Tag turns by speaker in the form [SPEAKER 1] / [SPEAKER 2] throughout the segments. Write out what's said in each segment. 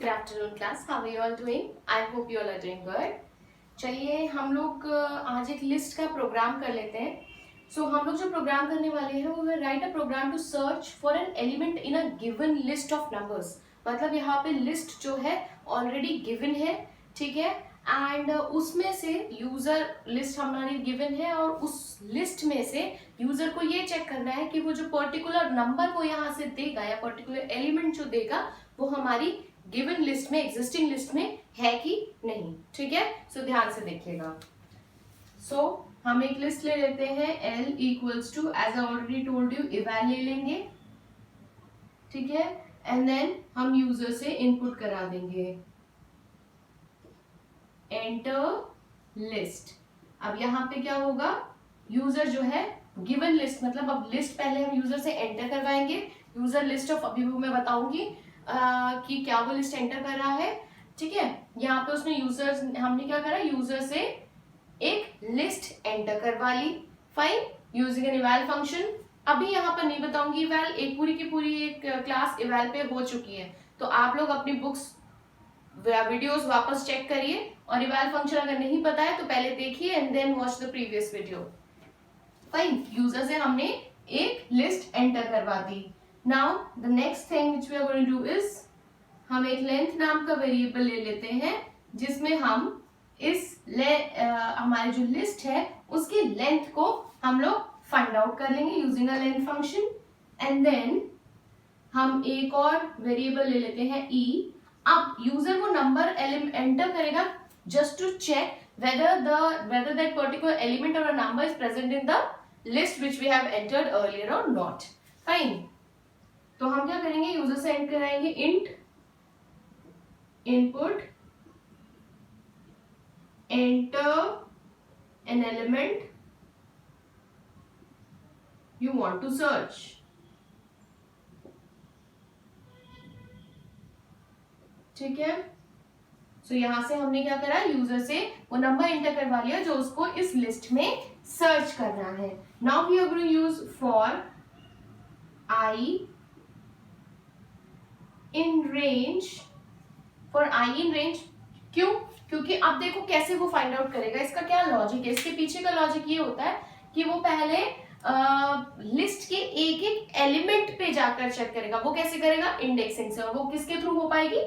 [SPEAKER 1] Good afternoon class. How are you all doing? I hope you all are doing good. चलिए हम लोग आज एक लिस्ट का प्रोग्राम कर लेते हैं। सो हम लोग जो प्रोग्राम करने वाले हैं वो write a program to search for an element in a given list of numbers. मतलब यहाँ पे लिस्ट जो है ऑलरेडी गिवन है, ठीक है, एंड उसमें से यूजर लिस्ट हमारी गिवन है और उस लिस्ट में से यूजर को ये चेक करना है कि वो जो पर्टिकुलर नंबर वो यहाँ से देगा या पर्टिकुलर एलिमेंट जो देगा वो हमारी गिवन लिस्ट में, एग्जिस्टिंग लिस्ट में है कि नहीं, ठीक है। सो ध्यान से देखिएगा। सो हम एक लिस्ट ले लेते हैं L equals to, as I already told you, eval ले लेंगे, ठीक है, एंड देन हम यूजर से इनपुट करा देंगे एंटर लिस्ट। अब यहाँ पे क्या होगा, यूजर जो है गिवन लिस्ट, मतलब अब लिस्ट पहले हम यूजर से एंटर करवाएंगे। यूजर लिस्ट ऑफ, अभी मैं बताऊंगी कि क्या वो लिस्ट एंटर कर रहा है, ठीक है। यहाँ पे उसने यूजर, हमने क्या करा, यूजर से एक लिस्ट एंटर करवा ली, फाइन, यूजिंग एन इवैल फंक्शन। अभी यहाँ पर नहीं बताऊंगी इवैल, एक पूरी की पूरी एक क्लास इवैल पे हो चुकी है, तो आप लोग अपनी बुक्स वीडियोस वापस चेक करिए और इवैल फंक्शन अगर नहीं पता है तो पहले देखिए and then watch the previous video. Fine, user से हमने एक लिस्ट एंटर करवा दी। Now the next thing which we are going to do is, हम एक लेंथ नाम का वेरिएबल ले लेते हैं जिसमें हम इस हमारी जो लिस्ट है उसकी लेंथ को हम लोग फाइंड आउट कर लेंगे using a length function. And then हम एक और वेरिएबल ले लेते हैं e। अब यूजर वो नंबर एंटर करेगा just to check whether that particular element or a number is present in the list which we have entered earlier or not. Fine. तो हम क्या करेंगे, यूजर से एंटर कराएंगे int input enter an element you want to search, ठीक है। सो यहां से हमने क्या करा, यूजर से वो नंबर एंटर करवा लिया जो उसको इस लिस्ट में सर्च करना है। Now we are going to use for i in range, for i in range. क्यों? क्योंकि अब देखो कैसे वो फाइंड आउट करेगा, इसका क्या लॉजिक है। इसके पीछे का लॉजिक ये होता है कि वो पहले लिस्ट के एक एक एलिमेंट पे जाकर चेक करेगा। वो कैसे करेगा, इंडेक्सिंग से। और वो किसके थ्रू हो पाएगी,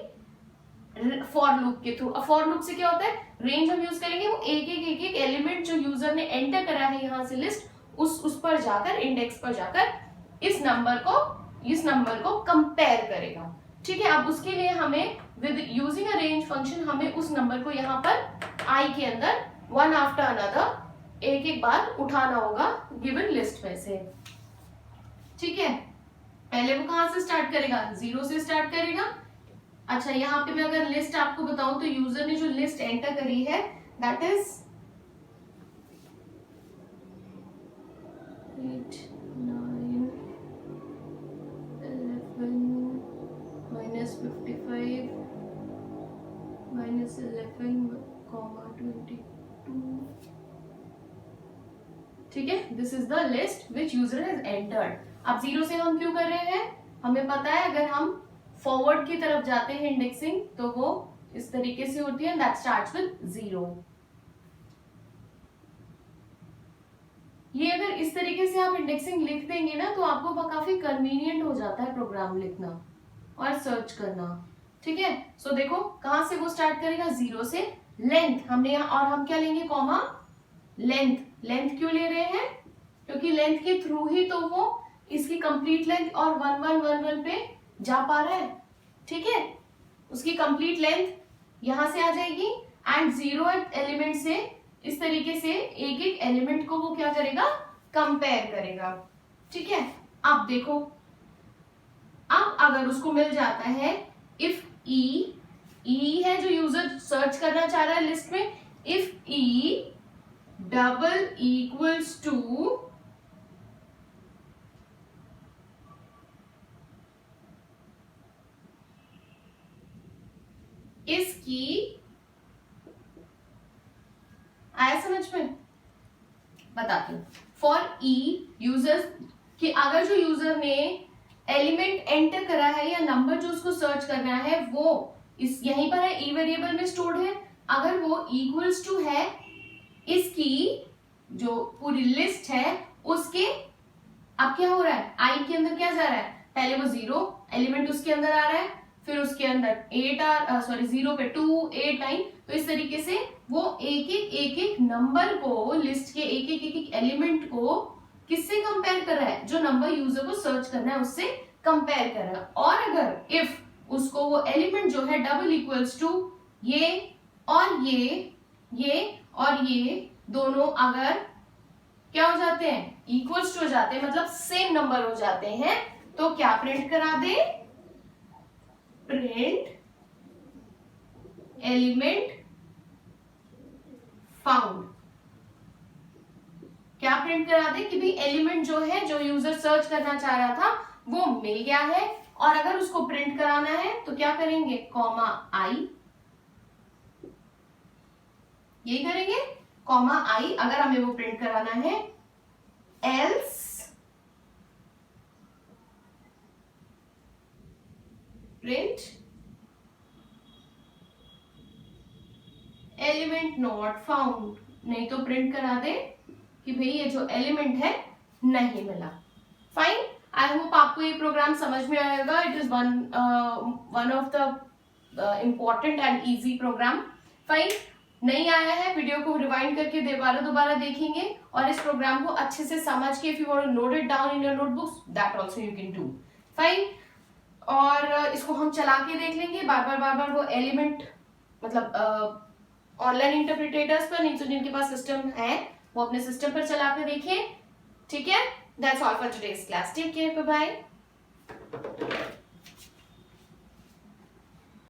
[SPEAKER 1] फॉर लूप के थ्रू। फॉर लूप से क्या होता है, रेंज हम यूज करेंगे, वो एक एक एलिमेंट जो यूजर ने एंटर करा है यहाँ से लिस्ट, उस पर जाकर, इंडेक्स पर जाकर इस नंबर को कंपेयर करेगा, ठीक है। अब उसके लिए हमें with using a range function हमें उस नंबर को यहाँ पर आई के अंदर वन आफ्टर अनदर एक एक बार उठाना होगा गिवन लिस्ट में से, ठीक है। पहले वो कहां से स्टार्ट करेगा, 0 से स्टार्ट करेगा। अच्छा, यहाँ पे मैं अगर लिस्ट आपको बताऊं तो यूजर ने जो लिस्ट एंटर करी है दैट इज 8 9 11 -55 -11, 22, ठीक है। This is the list which user has entered. अब 0 से हम क्यों कर रहे हैं, हमें पता है अगर हम फॉरवर्ड की तरफ जाते हैं इंडेक्सिंग तो वो इस तरीके से होती है, दैट स्टार्ट्स विद 0। ये अगर इस तरीके से आप इंडेक्सिंग लिख देंगे ना तो आपको काफी कन्वीनियंट हो जाता है प्रोग्राम लिखना और सर्च करना, ठीक है। सो देखो कहां से वो स्टार्ट करेगा, 0 से। लेंथ हमने यहाँ, और हम क्या लेंगे, कॉमा लेंथ। लेंथ क्यों ले रहे हैं, क्योंकि लेंथ के थ्रू ही तो वो इसकी कंप्लीट लेंथ और 1111 पे जा पा रहा है, ठीक है। उसकी कंप्लीट लेंथ यहां से आ जाएगी एंड 0 एलिमेंट से इस तरीके से एक एक एलिमेंट को वो क्या करेगा, कंपेयर करेगा, ठीक है। अब देखो, अब अगर उसको मिल जाता है, इफ ई है जो यूजर सर्च करना चाह रहा है लिस्ट में, if e double equals to इसकी, आया समझ में, बताती हूं। फॉर ई यूजर कि अगर जो यूजर ने एलिमेंट एंटर करा है या नंबर जो उसको सर्च करना है वो इस यहीं पर है, ई वेरिएबल में स्टोर्ड है। अगर वो इक्वल्स टू है इसकी जो पूरी लिस्ट है उसके, अब क्या हो रहा है, आई के अंदर क्या जा रहा है, पहले वो 0 एलिमेंट उसके अंदर आ रहा है, फिर उसके अंदर 0 पे 2 8 9, तो इस तरीके से वो एक एक नंबर को, लिस्ट के एक एक एलिमेंट को किससे कंपेयर कर रहा है, जो नंबर यूजर को सर्च करना है उससे कंपेयर कर रहा है। और अगर इफ उसको वो एलिमेंट जो है डबल इक्वल्स टू ये और ये और ये दोनों अगर क्या हो जाते हैं, इक्वल्स टू हो जाते हैं, मतलब सेम नंबर हो जाते हैं, तो क्या प्रिंट करा दे, प्रिंट एलिमेंट फाउंड। क्या प्रिंट करा दे कि भाई एलिमेंट जो है, जो यूजर सर्च करना चाह रहा था वो मिल गया है। और अगर उसको प्रिंट कराना है तो क्या करेंगे, कॉमा आई, ये करेंगे कॉमा आई अगर हमें वो प्रिंट कराना है। Else print element not found, नहीं तो प्रिंट करा दे कि भाई ये जो एलिमेंट है नहीं मिला। फाइन, आई होप आपको ये प्रोग्राम समझ में आएगा। It is one of the important and easy program. Fine, नहीं आया है, वीडियो को रिवाइंड करके दोबारा देखेंगे और इस प्रोग्राम को अच्छे से समझ के, if you want to note it down in your notebooks, that also you can do. Fine, और इसको हम चला के देख लेंगे बार बार वो एलिमेंट, मतलब ऑनलाइन इंटरप्रिटेटर्स पर, नहीं तो जिनके पास सिस्टम है वो अपने सिस्टम पर चला के देखें। ठीक है, that's all for today's class. Take care, bye bye.